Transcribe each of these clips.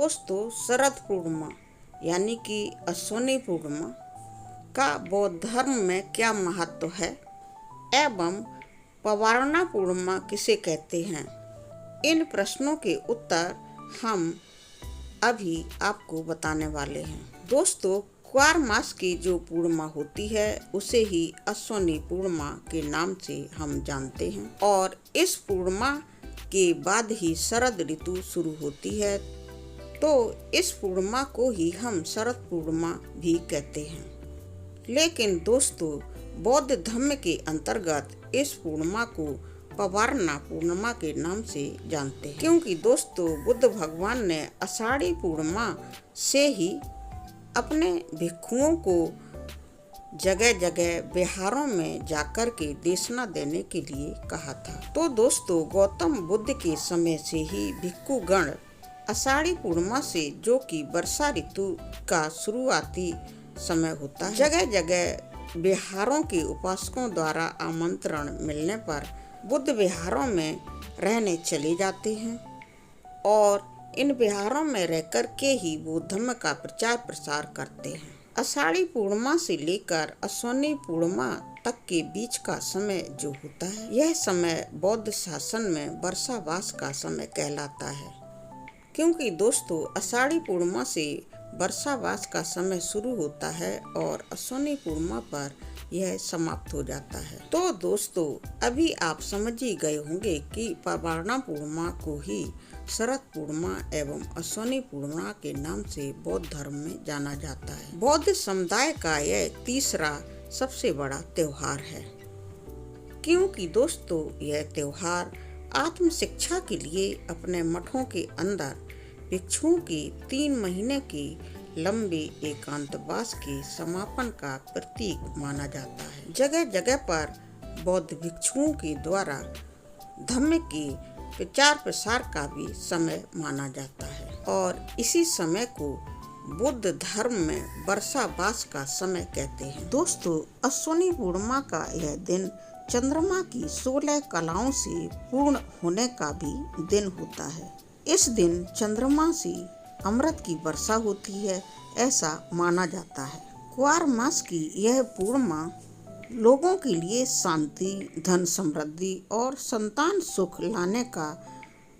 दोस्तों, शरद पूर्णिमा यानी कि अश्विनी पूर्णिमा का बौद्ध धर्म में क्या महत्व है एवं पवारना पूर्णिमा किसे कहते हैं, इन प्रश्नों के उत्तर हम अभी आपको बताने वाले हैं। दोस्तों, क्वार मास की जो पूर्णिमा होती है उसे ही अश्विनी पूर्णिमा के नाम से हम जानते हैं और इस पूर्णिमा के बाद ही शरद ऋतु शुरू होती है, तो इस पूर्णिमा को ही हम शरद पूर्णिमा भी कहते हैं। लेकिन दोस्तों, बौद्ध धर्म के अंतर्गत इस पूर्णिमा को पवारना पूर्णिमा के नाम से जानते हैं, क्योंकि दोस्तों बुद्ध भगवान ने आषाढ़ी पूर्णिमा से ही अपने भिक्षुओं को जगह जगह बिहारों में जाकर के देशना देने के लिए कहा था। तो दोस्तों, गौतम बुद्ध के समय से ही भिक्षुगण आषाढ़ी पूर्णिमा से, जो कि वर्षा ऋतु का शुरुआती समय होता है, जगह जगह विहारों के उपासकों द्वारा आमंत्रण मिलने पर बुद्ध विहारों में रहने चले जाते हैं और इन विहारों में रहकर के ही बौद्ध धर्म का प्रचार प्रसार करते हैं। आषाढ़ी पूर्णिमा से लेकर अश्विनी पूर्णिमा तक के बीच का समय जो होता है, यह समय बौद्ध शासन में वर्षावास का समय कहलाता है, क्योंकि दोस्तों आषाढ़ी पूर्णिमा से वर्षावास का समय शुरू होता है और अश्विनी पूर्णिमा पर यह समाप्त हो जाता है। तो दोस्तों, अभी आप समझ ही गए होंगे कि पवारना पूर्णिमा को ही शरद पूर्णिमा एवं अश्विनी पूर्णिमा के नाम से बौद्ध धर्म में जाना जाता है। बौद्ध समुदाय का यह तीसरा सबसे बड़ा त्योहार है, क्योंकि दोस्तों यह त्योहार आत्म शिक्षा के लिए अपने मठों के अंदर भिक्षुओं के 3 महीने के लंबे एकांतवास के समापन का प्रतीक माना जाता है। जगह जगह पर बौद्ध भिक्षुओं के द्वारा धम्म के प्रचार प्रसार का भी समय माना जाता है और इसी समय को बुद्ध धर्म में वर्षावास का समय कहते हैं। दोस्तों, अश्विनी पूर्णिमा का यह दिन चंद्रमा की 16 कलाओं से पूर्ण होने का भी दिन होता है। इस दिन चंद्रमा से अमृत की वर्षा होती है, ऐसा माना जाता है। क्वार मास की यह पूर्णिमा लोगों के लिए शांति, धन समृद्धि और संतान सुख लाने का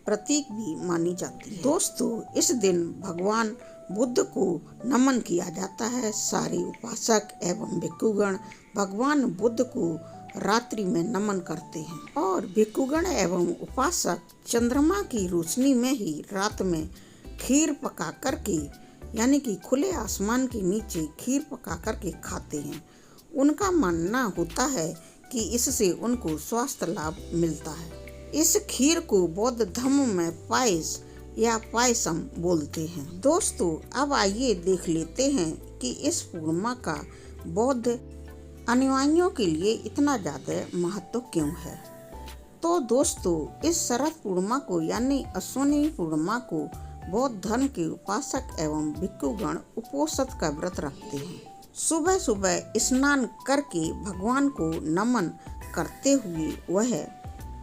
प्रतीक भी मानी जाती है। दोस्तों, इस दिन भगवान बुद्ध को नमन किया जाता है। सारे उपासक एवं भिक्षुगण भगवान बुद्ध को रात्रि में नमन करते हैं और भिक्षुगण एवं उपासक चंद्रमा की रोशनी में ही रात में खीर पका कर के, यानी कि खुले आसमान के नीचे खीर पका कर के खाते हैं। उनका मानना होता है कि इससे उनको स्वास्थ्य लाभ मिलता है। इस खीर को बौद्ध धर्म में पायस या पायसम बोलते हैं। दोस्तों, अब आइए देख लेते हैं कि इस पूर्णिमा का बौद्ध अनुयायियों के लिए इतना ज्यादा महत्व क्यों है। तो दोस्तों, इस शरद पूर्णिमा को यानी अश्विनी पूर्णिमा को बौद्ध धर्म के उपासक एवं भिक्षुगण उपोषण का व्रत रखते हैं। सुबह सुबह स्नान करके भगवान को नमन करते हुए वह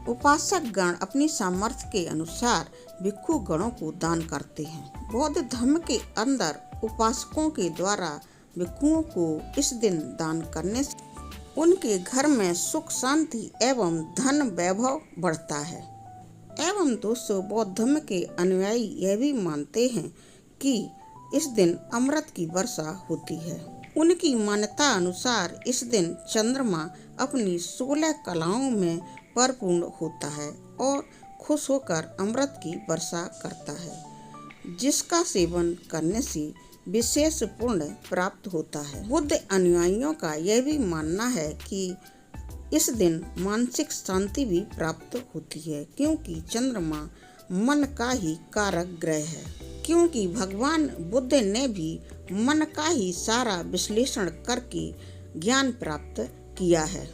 उपासक गण अपनी सामर्थ्य के अनुसार भिक्षु गणों को दान करते हैं। बौद्ध धर्म के अंदर उपासकों के द्वारा भिक्षुओं को इस दिन दान करने से उनके घर में सुख शांति एवं धन वैभव बढ़ता है। एवं दोस्तों, बौद्ध धर्म के अनुयायी यह भी मानते हैं कि इस दिन अमृत की वर्षा होती है। उनकी मान्यता अनुसार इस दिन चंद्रमा अपनी 16 कलाओं में परिपूर्ण होता है और खुश होकर अमृत की वर्षा करता है, जिसका सेवन करने से विशेष पुण्य प्राप्त होता है। बुद्ध अनुयायियों का यह भी मानना है कि इस दिन मानसिक शांति भी प्राप्त होती है, क्योंकि चंद्रमा मन का ही कारक ग्रह है, क्योंकि भगवान बुद्ध ने भी मन का ही सारा विश्लेषण करके ज्ञान प्राप्त किया है।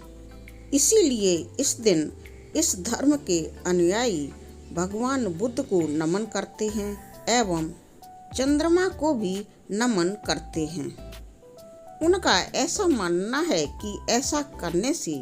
इसीलिए इस दिन इस धर्म के अनुयायी भगवान बुद्ध को नमन करते हैं एवं चंद्रमा को भी नमन करते हैं। उनका ऐसा मानना है कि ऐसा करने से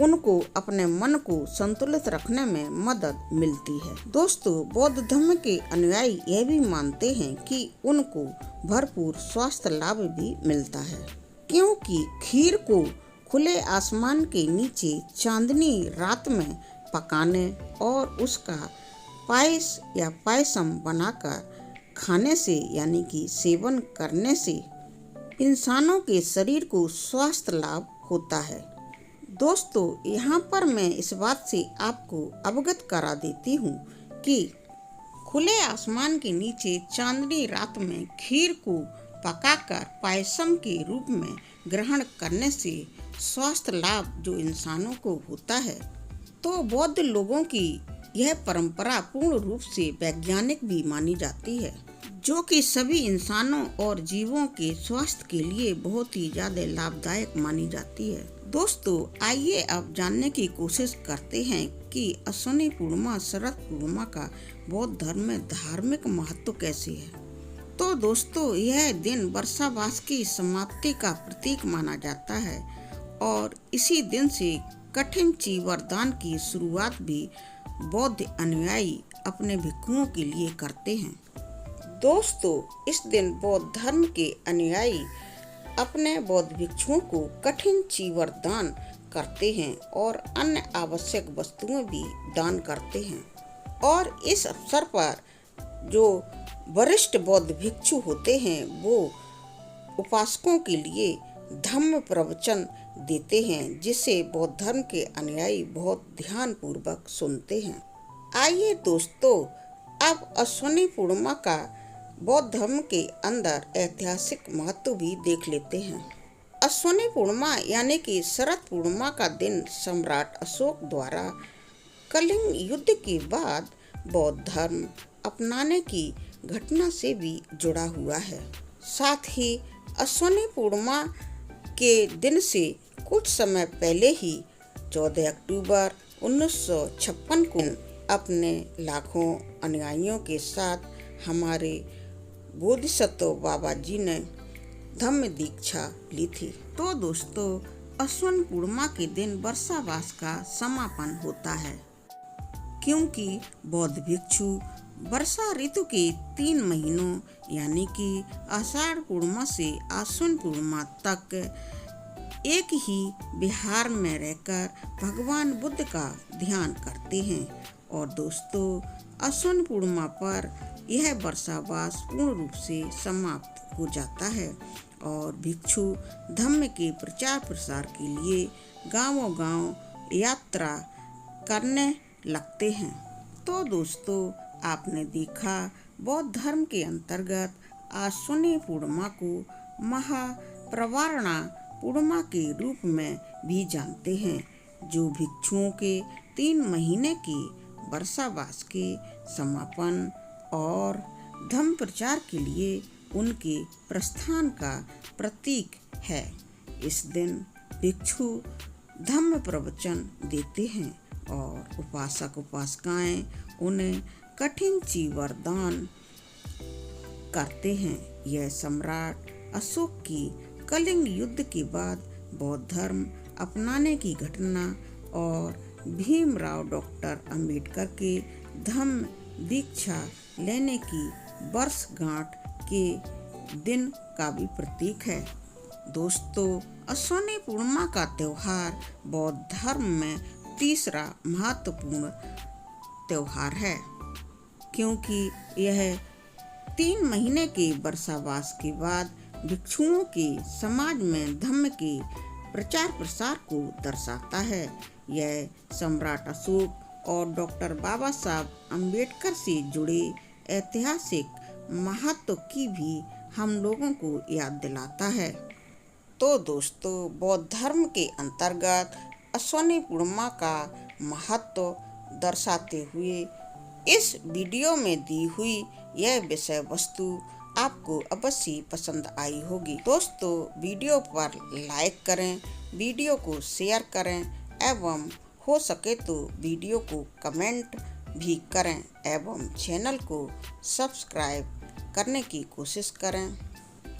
उनको अपने मन को संतुलित रखने में मदद मिलती है। दोस्तों, बौद्ध धर्म के अनुयायी यह भी मानते हैं कि उनको भरपूर स्वास्थ्य लाभ भी मिलता है, क्योंकि खीर को खुले आसमान के नीचे चांदनी रात में पकाने और उसका पायस या पायसम बनाकर खाने से यानी कि सेवन करने से इंसानों के शरीर को स्वास्थ्य लाभ होता है। दोस्तों, यहाँ पर मैं इस बात से आपको अवगत करा देती हूँ कि खुले आसमान के नीचे चांदनी रात में खीर को पकाकर पायसम के रूप में ग्रहण करने से स्वास्थ्य लाभ जो इंसानों को होता है, तो बौद्ध लोगों की यह परंपरा पूर्ण रूप से वैज्ञानिक भी मानी जाती है, जो कि सभी इंसानों और जीवों के स्वास्थ्य के लिए बहुत ही ज्यादा लाभदायक मानी जाती है। दोस्तों, आइए अब जानने की कोशिश करते हैं कि अश्विनी पूर्णिमा शरद पूर्णिमा का बौद्ध धर्म में धार्मिक महत्व कैसे है। तो दोस्तों, यह दिन वर्षावास की समाप्ति का प्रतीक माना जाता है और इसी दिन से कठिन चीवरदान की शुरुआत भी बौद्ध अनुयायी अपने भिक्षुओं के लिए करते हैं। दोस्तों, इस दिन बौद्ध धर्म के अनुयायी अपने बौद्ध भिक्षुओं को कठिन चीवरदान करते हैं और अन्य आवश्यक वस्तुएं भी दान करते हैं। और इस अवसर पर जो वरिष्ठ बौद्ध भिक्षु होते हैं वो उपासकों के लिए धम्म प्रवचन देते हैं, जिसे बौद्ध धर्म के अनुयायी बहुत ध्यान पूर्वक सुनते हैं। आइए दोस्तों, अब अश्विनी पूर्णिमा का बौद्ध धर्म के अंदर ऐतिहासिक महत्व भी देख लेते हैं। अश्विनी पूर्णिमा यानी कि शरद पूर्णिमा का दिन सम्राट अशोक द्वारा कलिंग युद्ध के बाद बौद्ध धर्म अपनाने की घटना से भी जुड़ा हुआ है। साथ ही अश्विनी पूर्णिमा के दिन से कुछ समय पहले ही 14 अक्टूबर 1956 को अपने लाखों अनुयायियों के साथ हमारे बोधिसत्व बाबा जी ने धम्म दीक्षा ली थी। तो दोस्तों, अश्विन पूर्णिमा के दिन वर्षावास का समापन होता है, क्योंकि बौद्ध भिक्षु वर्षा ऋतु के 3 महीनों यानी कि आषाढ़ पूर्णिमा से आश्विन पूर्णिमा तक एक ही विहार में रहकर भगवान बुद्ध का ध्यान करते हैं। और दोस्तों, अश्विन पूर्णिमा पर यह वर्षावास पूर्ण रूप से समाप्त हो जाता है और भिक्षु धम्म के प्रचार प्रसार के लिए गांवों-गांव यात्रा करने लगते हैं। तो दोस्तों, आपने देखा बौद्ध धर्म के अंतर्गत अश्विनी पूर्णिमा को महाप्रवारणा पूर्णिमा के रूप में भी जानते हैं, जो भिक्षुओं के 3 महीने के वर्षावास के समापन और धम्म प्रचार के लिए उनके प्रस्थान का प्रतीक है। इस दिन भिक्षु धम्म प्रवचन देते हैं और उपासक उपासिकाएं उन्हें कठिन चीवरदान करते हैं। यह सम्राट अशोक की कलिंग युद्ध के बाद बौद्ध धर्म अपनाने की घटना और भीमराव डॉक्टर अंबेडकर के धम्म दीक्षा लेने की वर्षगांठ के दिन का भी प्रतीक है। दोस्तों, अश्विनी पूर्णिमा का त्योहार बौद्ध धर्म में तीसरा महत्वपूर्ण त्योहार है, क्योंकि यह 3 महीने के वर्षावास के बाद भिक्षुओं के समाज में धम्म के प्रचार प्रसार को दर्शाता है। यह सम्राट अशोक और डॉक्टर बाबा साहब अम्बेडकर से जुड़े ऐतिहासिक महत्व की भी हम लोगों को याद दिलाता है। तो दोस्तों, बौद्ध धर्म के अंतर्गत अश्विनी पूर्णिमा का महत्व दर्शाते हुए इस वीडियो में दी हुई यह विषय वस्तु आपको अवश्य पसंद आई होगी। दोस्तों, वीडियो पर लाइक करें, वीडियो को शेयर करें एवं हो सके तो वीडियो को कमेंट भी करें एवं चैनल को सब्सक्राइब करने की कोशिश करें।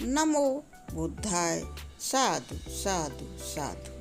नमो बुद्धाय। साधु साधु साधु।